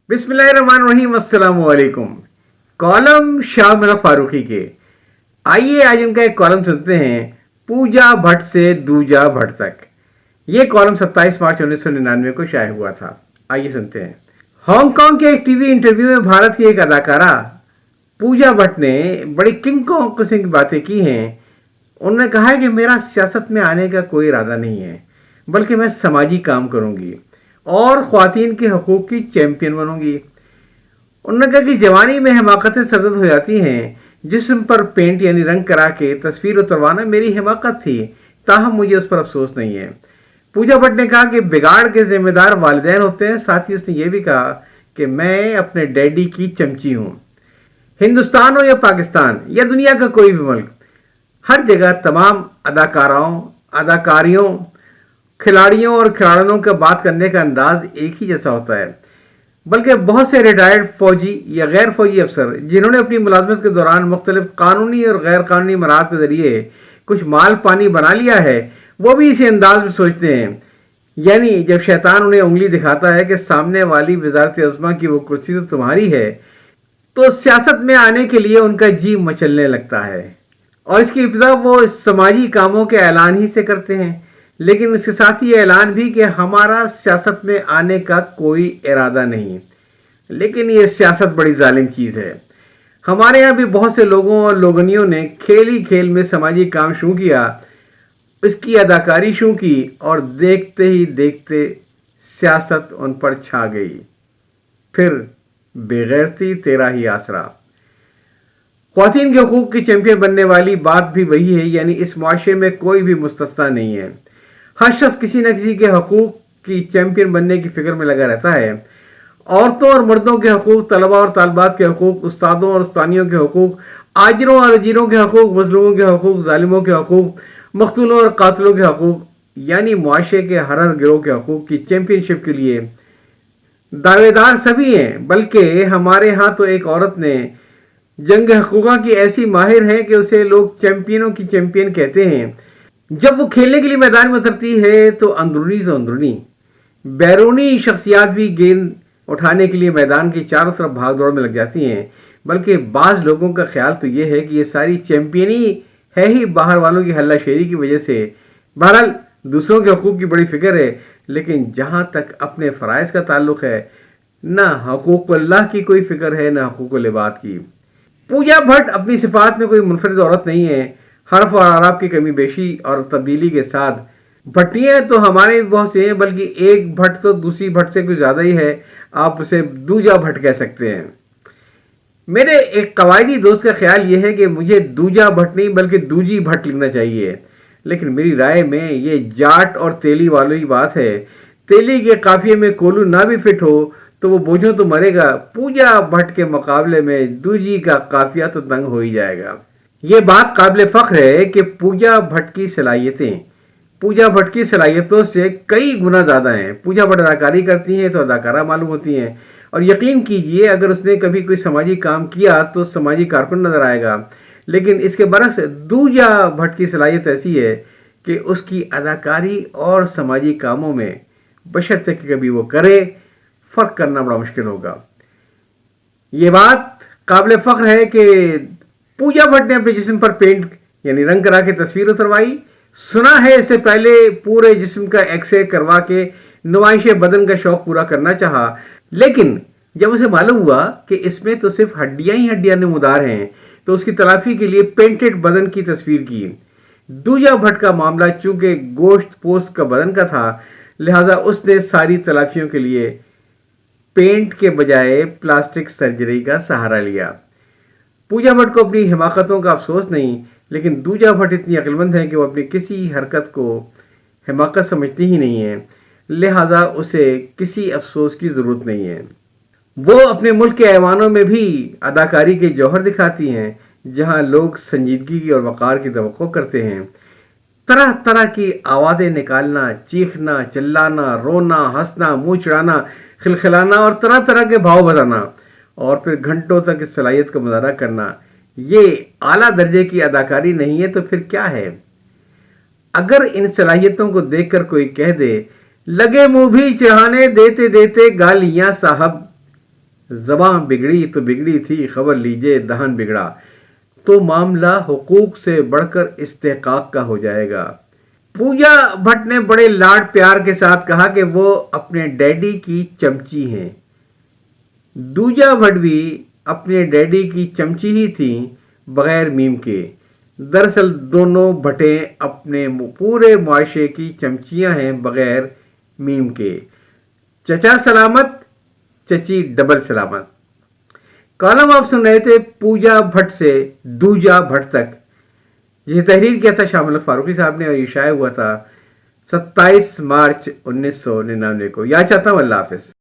बिस्मिल्लाहिर्रहमानिर्रहीम, अस्सलाम वालेकुम। कॉलम शाह मियां फारूकी के। आइए आज उनका एक कॉलम सुनते हैं, पूजा भट्ट से दूजा भट्ट तक। ये कॉलम 27 मार्च 1999 को शाये हुआ था। आइए सुनते हैं। हांगकांग के एक टीवी इंटरव्यू में भारत की एक अदाकारा पूजा भट्ट ने बड़ी किंग किस्म की बातें की हैं। उन्होंने कहा है कि मेरा सियासत में आने का कोई इरादा नहीं है, बल्कि मैं समाजी काम करूंगी और ख्वातीन के हकूक़ की चैंपियन बनूंगी। उन्होंने कहा कि जवानी में हिमाकतें सरदर्द हो जाती हैं। जिस्म पर पेंट यानी रंग करा के तस्वीर उतरवाना मेरी हिमाकत थी, ताहम मुझे उस पर अफसोस नहीं है। पूजा भट्ट ने कहा कि बिगाड़ के जिम्मेदार वालिदैन होते हैं। साथ ही उसने ये भी कहा कि मैं अपने डैडी की चमची हूँ। हिंदुस्तान हो या पाकिस्तान या दुनिया का कोई भी मुल्क, हर जगह तमाम अदाकाराओं, अदाकारियों, खिलाड़ियों और खिलाड़ियों का बात करने का अंदाज एक ही जैसा होता है। बल्कि बहुत से रिटायर्ड फौजी या गैर फौजी अफसर जिन्होंने अपनी मुलाजमत के दौरान मुख्तलिफ कानूनी और गैर कानूनी मराहत के जरिए कुछ माल पानी बना लिया है, वो भी इसी अंदाज में सोचते हैं। यानी जब शैतान उन्हें उंगली दिखाता है कि सामने वाली वजारत अज़्मा की वो कुर्सी तो तुम्हारी है, तो सियासत में आने के लिए उनका जी मचलने लगता है। और इसकी इब्तिदा वो समाजी कामों के ऐलान ही से करते हैं, लेकिन इसके साथ ही ऐलान भी कि हमारा सियासत में आने का कोई इरादा नहीं। लेकिन ये सियासत बड़ी जालिम चीज़ है। हमारे यहाँ भी बहुत से लोगों और लोगनियों ने खेल ही खेल में समाजी काम शुरू किया, इसकी अदाकारी शुरू की और देखते ही देखते सियासत उन पर छा गई। फिर बेगैरती तेरा ही आसरा। ख्वातीन के हकूक़ की चैंपियन बनने वाली बात भी वही है, यानी इस मुआशरे में कोई भी मुस्तस्ना नहीं है। हर शख्स किसी न किसी के हकूक़ की चैंपियन बनने की फिक्र में लगा रहता है। औरतों और मर्दों के हकूक़, तलबा और तालबात के हकूक़, उस्तादों और उस्तानियों के हकूक़, आजरों और अजीरों के हकूक़, मजलूमों के हकूक़, जालिमों के हकूक़, मकतूलों और कातिलों के हकूक़, यानी मुआशरे के हर गिरोह के हकूक़ की चैंपियनशिप के लिए दावेदार सभी हैं। बल्कि हमारे यहाँ तो एक औरत ने जंग हकूक़ा की ऐसी माहिर है कि उसे लोग चैंपियनों की चैंपियन कहते हैं। जब वो खेलने के लिए मैदान में उतरती है तो अंदरूनी बैरूनी शख्सियात भी गेंद उठाने के लिए मैदान की चारों तरफ भाग दौड़ में लग जाती हैं। बल्कि बाज़ लोगों का ख्याल तो ये है कि ये सारी चैंपियनी है ही बाहर वालों की हल्ला शेरी की वजह से। बहरहाल दूसरों के हकूक़ की बड़ी फिक्र है, लेकिन जहाँ तक अपने फ़राइज़ का ताल्लुक़ है, ना हकूक़ुल्लाह की कोई फिक्र है, ना हकूक़ुल इबाद की। पूजा भट्ट अपनी सिफात में कोई मुनफरिद औरत नहीं है। हर्फ और आराब की कमी बेशी और तब्दीली के साथ भट्टियाँ तो हमारे भी बहुत से हैं, बल्कि एक भट्ट तो दूसरी भट्ट से कुछ ज़्यादा ही है। आप उसे दूजा भट्ट कह सकते हैं। मेरे एक कवायदी दोस्त का ख्याल यह है कि मुझे दूजा भट्ट नहीं बल्कि दूजी भट्ट लिखना चाहिए, लेकिन मेरी राय में ये जाट और तेली वालों की बात है। तेली के काफिये में कोलू ना भी फिट हो तो वो बोझों तो मरेगा। पूजा भट्ट के मुकाबले में दूजी का काफिया तो तंग हो ही जाएगा। ये बात काबिल फ़ख्र है कि पूजा भट्ट की सलाहियतों से कई गुना ज़्यादा हैं। पूजा भट्ट अदाकारी करती हैं तो अदाकारा मालूम होती हैं, और यकीन कीजिए अगर उसने कभी कोई समाजी काम किया तो समाजी कारकुन नज़र आएगा। लेकिन इसके बरक्स दूजा भट्ट की सलाहियत ऐसी है कि उसकी अदाकारी और समाजी कामों में बशर्ते कि कभी वो करे, फ़र्क करना बड़ा मुश्किल होगा। ये बात काबिल फ़ख्र है कि पूजा भट्ट ने अपने जिस्म पर पेंट यानी रंग करा के तस्वीर उतरवाई। सुना है इससे पहले पूरे जिस्म का एक्सरे करवा के नुमाइश बदन का शौक पूरा करना चाहा, लेकिन जब उसे मालूम हुआ कि इसमें तो सिर्फ हड्डियां ही हड्डियां नमूदार हैं, तो उसकी तलाफी के लिए पेंटेड बदन की तस्वीर की। दूजा भट्ट का मामला चूंकि गोश्त पोस्ट का बदन का था, लिहाजा उसने सारी तलाफियों के लिए पेंट के बजाय प्लास्टिक सर्जरी का सहारा लिया। पूजा भट्ट को अपनी हिमाकतों का अफसोस नहीं, लेकिन दूजा भट्ट इतनी अक्लमंद है कि वो अपनी किसी हरकत को हिमाकत समझती ही नहीं है, लिहाजा उसे किसी अफसोस की ज़रूरत नहीं है। वो अपने मुल्क के ऐवानों में भी अदाकारी के जौहर दिखाती हैं, जहां लोग संजीदगी और वक़ार की तवक्को करते हैं। तरह तरह की आवाज़ें निकालना, चीखना, चिल्लाना, रोना, हंसना, मुँह चिढ़ाना, खिलखिलाना और तरह तरह के भाव बताना, और फिर घंटों तक इस सलाहियत का मुजाहरा करना, ये आला दर्जे की अदाकारी नहीं है तो फिर क्या है? अगर इन सलाहियतों को देखकर कोई कह दे, लगे मुंह भी चढ़ाने देते देते गालियां साहब, زباں بگڑی تو بگڑی تھی، خبر لیجئے دہن بگڑا، تو معاملہ حقوق سے بڑھ کر استحقاق کا ہو جائے گا۔ پوجا بھٹ نے بڑے لاڈ پیار کے ساتھ کہا کہ وہ اپنے ڈیڈی کی چمچی ہیں۔ دوجا بھٹ بھی اپنے ڈیڈی کی چمچی ہی تھیں، بغیر میم کے۔ دراصل دونوں بھٹیں اپنے پورے معاشرے کی چمچیاں ہیں، بغیر میم کے۔ چچا سلامت، چچی ڈبل سلامت۔ کالم آپ سن رہے تھے پوجا بھٹ سے دوجا بھٹ تک۔ یہ تحریر کیا تھا شاہ ملک فاروقی صاحب نے، اور یہ شائع ہوا تھا 27 مارچ 1999 کو۔ یاد چاہتا ہوں، اللہ حافظ۔